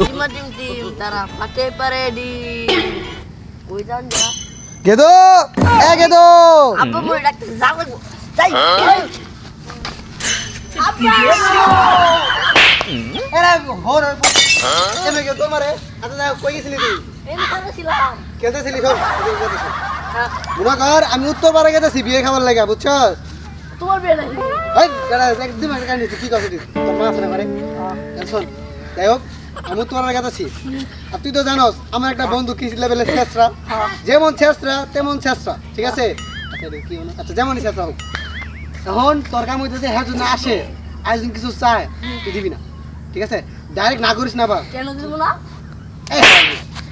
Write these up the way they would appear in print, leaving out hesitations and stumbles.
Team তারা ফাটে পারে ডি কই যান যা গেদো গেদো আব্বা মরে ডাকতে যাও লাগবো যাই আব্বা এরা হর এমে কে তোমারে আচ্ছা যা কই গেছিলি তুই এনে করে ছিলাম কেতে ছিলি সব মনে কর আমি উত্তর পাড়া গেতেছি বিয়ে খাবার লাগা বুঝছস তোমার বিয়ে নাকি এই দাঁড়া একদম কান নিছি কি কথা দিস তোর মা আছে না করে শোন যাই হোক আমি উত্তর পাড়া গেতেছি আর তুই তো জানোস আমার একটা বন্ধু কি লেভেলের ছেসরা যেমন ছেসরা তেমন ছেসরা ঠিক আছে আচ্ছা কি হলো আচ্ছা যেমনই ছেসরা হোক এখন তোর কাম হইতেছে হ্যাঁ যদি আসে আয়োজন কিছু চায় তুই দিবি না ঠিক আছে ডাইরেক্ট না করিস না বা কেন দিব না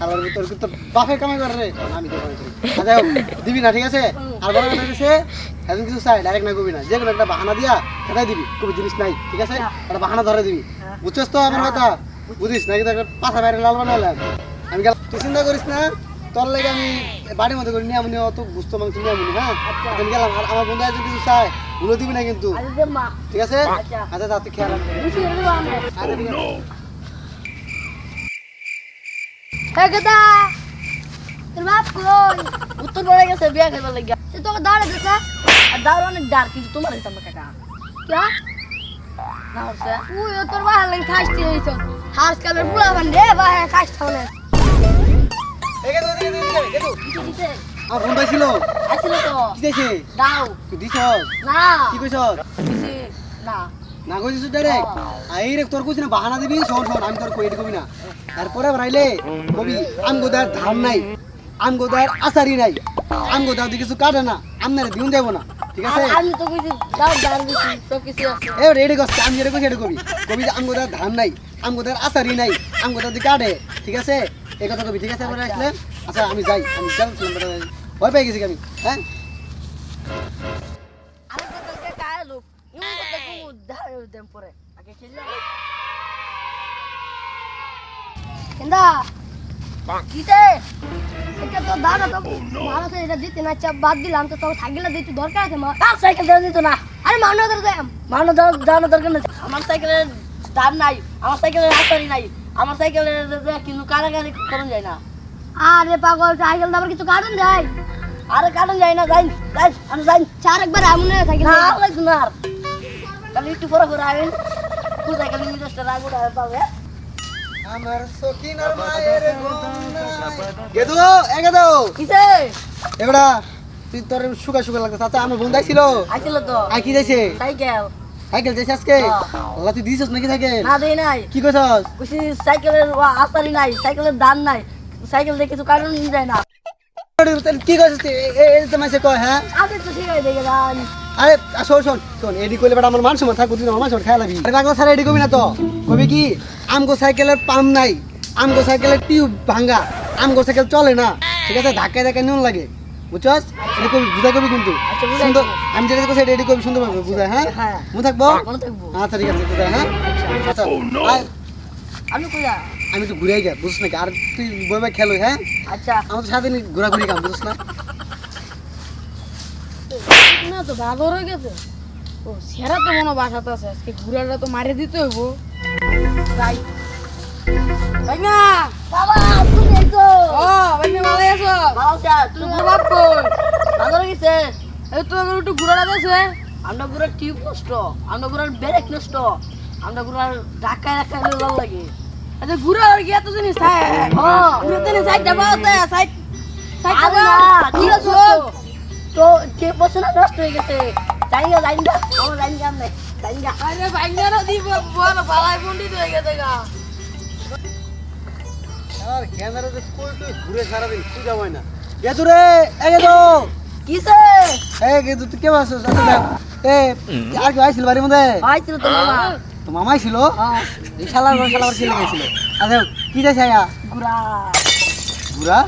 আর তোর তো বাপের কামাই করে রে আমি তো কামাই করি আচ্ছা দিবি না ঠিক আছে আর বড় কথা হচ্ছে এখন কিছু চাই ডাইরেক্ট না করবি না যে কোনো একটা বাহানা দিয়া সেটাই দিবি কোনো জিনিস নাই ঠিক আছে একটা বাহানা ধরে দিবি বুঝছস তো আমার কথা বুঝিস নাকি তো একটা পাশা বাইরে লাল বানালাম আমি গেলাম তুই চিন্তা করিস না তোর লাগে আমি বাড়ির মধ্যে করি নিয়ে আমি অত গুস্ত মাংস নিয়ে আমি হ্যাঁ আমি গেলাম আর আমার বন্ধু আছে কিছু চাই ভুলে দিবি না কিন্তু ঠিক আছে আচ্ছা তা তুই খেয়াল রাখবি আচ্ছা ঠিক আছে গদা তোর বাপ কই উত্তর পড়ে গেছে বিয়ে খাইবার লাগি সে তোকে দাঁড়ে দিছে আর দাঁড় অনেক ডার কিন্তু তোমার হিসাব না কাকা কে না হচ্ছে তুই তোর বাহার লাগি খাইতে হইছ হাস কালের বুড়া বান্ধে বাহে খাইছ থাকলে এগে তো গেদু কিছু দিছে আমার ফোন পাইছিল আসছিল তো কি দিছে দাও তুই দিছস না কি কইছস দিছি না না কইছিস ডাইরেক্ট আই রে তোর কইছিস না বাহানা দিবি শোন শোন আমি তোর কই কবি না তারপরে বানাইলে কবি আমগোদার ধান নাই আমগোদার আসারি নাই আমগোদার দি কিছু কাটে না আমনারে দিউন দেব না ঠিক আছে আমি তো কইছি দাও দাঁড় দিছি সব কিছু আছে এ রেডি কস আমি যেটা কইছি এটা কবি কবি যে আমগোদার ধান নাই আমগোদার আসারি নাই আমগোদার দি কাটে ঠিক আছে এই কথা কবি ঠিক আছে পরে আসলে আচ্ছা আমি যাই আমি যাচ্ছিলাম ভয় পেয়ে গেছি আমি হ্যাঁ আরে কালকে কায় লোক ইমন করতে কোন দাঁড় দেম পরে আগে খেলে কেন্দা কিতে এটা তো দাঁড়া তো ভালো করে এটা দিতে না চাপ বাদ দিলাম তো তোর সাইকেলটা দিতে দরকার আছে মা আর সাইকেল দাও দিত না আরে মানো ধরে দেম মানো দাও জানো দরকার নেই আমার সাইকেলের দাম নাই আমার সাইকেলের আসারি নাই আমার সাইকেলের কিন্তু কারাগারি করন যায় না আরে পাগল সাইকেল আবার কিছু কারণ যায় আরে কারণ যায় না যাই যাই আমি যাই চার একবার আমনে সাইকেল না লাগতো না আর কালি একটু পরে করে আইন তুই সাইকেল নিয়ে দশটা রাগ উঠে পাবে আমার সখিনার মায়ের গন্না গেদু গেদু কিসে এবারে তুই তোর সুগা সুগা লাগছে আচ্ছা আমার বন্ধু আইছিল আইছিল তো আই কি যাইছে সাইকেল সাইকেল যাইছে আজকে আল্লাহ তুই দিছিস নাকি সাইকেল না দেই নাই কি কইছস কইছি সাইকেলের আসারি নাই সাইকেলের দাম নাই সাইকেল দিয়ে কিছু কারণ যায় না কি কইছস এই তো মাসে কয় হ্যাঁ আগে তো ঠিক আছে দেখে দান আরে শোন শোন শোন এডি কইলে বেটা আমার মান সম্মান থাকবো তুই আমার মান সম্মান খাইলাবি আরে পাগল স্যার এডি কবি না তো কবি কি আমগো সাইকেলের পাম্প নাই আমগো সাইকেলের টিউব ভাঙা আমগো সাইকেল চলে না ঠিক আছে ধাক্কায় ধাক্কায় নুন লাগে বুঝছস এডি কবি বুঝা কবি কিন্তু আচ্ছা, বুঝাই সুন্দর দেবো। আমি যেটা কইছি এডি কবি সুন্দর ভাবে বুঝা হ্যাঁ হ্যাঁ। মনে থাকবো মনে থাকবো। আচ্ছা ঠিক আছে বুঝা হ্যাঁ আচ্ছা আর আমি কইয়া আমি তো ঘুরে গিয়া বুঝছ নাকি আর তুই বই বই খেলো হ্যাঁ আচ্ছা আমার তো সারাদিন ঘোরাঘুরি কাম বুঝছ না না তো ভালো হয়ে গেছে ও সেরা তো মনে বাসাতে আছে আজকে ঘুরাটা তো মারে দিতে হইব যাই ভাই না বাবা তুমি আইছো ও ভাই না ভালো আছো ভালো আছে তুমি তোমার বাপ কই ভালো গেছে এই তো আমার একটু ঘুরাটা দেছে আমরা গুড়ার টিউব নষ্ট আমরা গুড়ার ব্রেক নষ্ট আমরা গুড়ার ধাক্কায় ধাক্কায় লাল লাগে আচ্ছা ঘুরা আর কি এত জিনিস থাকে হ্যাঁ। ঘুরাতে নে সাইডটা পাওয়াতে সাইড আরে না ঠিক আছে তো কে পছন্দ নষ্ট হয়ে গেছে জানি না আমার জানি না নাই জানি না আরে ভাই না দিব বড় ভালাই পণ্ডিত হয়ে গেছে গা আর ক্যামেরা যে স্কুল তুই ঘুরে সারাদিন পূজা হয় না গেদু রে গেদু কিসে গেদু তুই কেমন আছিস আচ্ছা দেখ আর কি আইছিল বাড়ির মধ্যে আইছিল তো মামা তো মামাই ছিল হ্যাঁ এই শালার ছেলে গেছিল আচ্ছা কি যাইছে আয়া গুড়া ঘুরা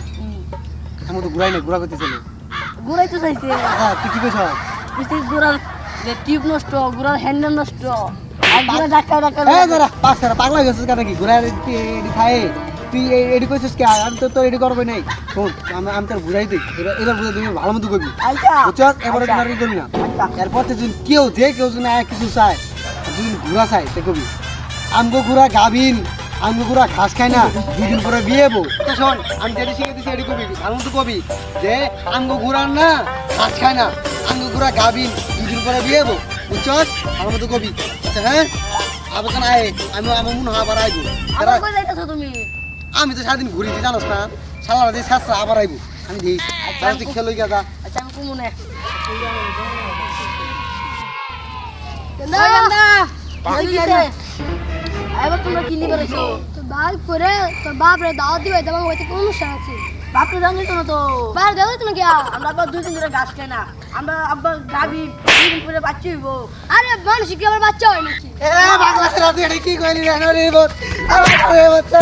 আমি তো ঘুরাই নাই ঘুরা করতেছিল গুড়াই তো চাইছে আচ্ছা তুই কি কইছ কিসে গুড়ার টিউব নষ্ট গুড়ার হ্যান্ডেল নষ্ট আর গুড়া ধাক্কায় ধাক্কায় এই দাঁড়া পাগলা গেছিস কেন কি ঘুরা এডি খায় তুই এডি কইছিস কি আমি তো এডি করবই নাই শোন আমি তোর ঘুরাই দিই এবার বুঝে তুমি ভালো মতো করবি আচ্ছা বুঝছস এবারে আচ্ছা। তোমার করি না এরপর তো যদি কেউ যদি কিছু চায় যদি ঘুরা চায় সে কবি আমগো ঘুরা গাভিন আমি পুরা ঘাস খাই না, দুদিন পরে বিয়ে হবো। তো শোন, আমি যেটি শিখে দিচ্ছি এটি কবি, ভালো মতো কবি যে আঙ্গু ঘুরান না, ঘাস খায় না, আঙ্গু ঘুরা গাবিন, দুদিন পরে বিয়ে হবো, বুঝছস? ভালো মতো কবি। আচ্ছা হ্যাঁ, আবার আয়, আমি আমার মনে হয় আবার আইবো। আবার কই যাইতাছো তুমি? আমি তো সারাদিন ঘুরি দিই জানোস না, সারা রাতে শেষরা আবার আইবো, আমি দিই তুই খেলো গিয়া যা। আচ্ছা আমি কুমুনে এবার তোমরা কি নিবে রয়েছো? তোর বাপ করে তোর বাপ রে দাওয়াত দিবে তোমার ওইতে কোন অনুষ্ঠান আছে বাপরে জানিস না তো বাপ দাও তুমি কি আমরা আবার 2 দিন ধরে ঘাস খাই না, আমরা আব্বা গাবি 2 দিন পরে বাচ্চা হইব। আরে মানুষ কি আমার বাচ্চা হয় নাকি এ বাংলা রাতে এটা কি কইলি রে? আরে বাচ্চা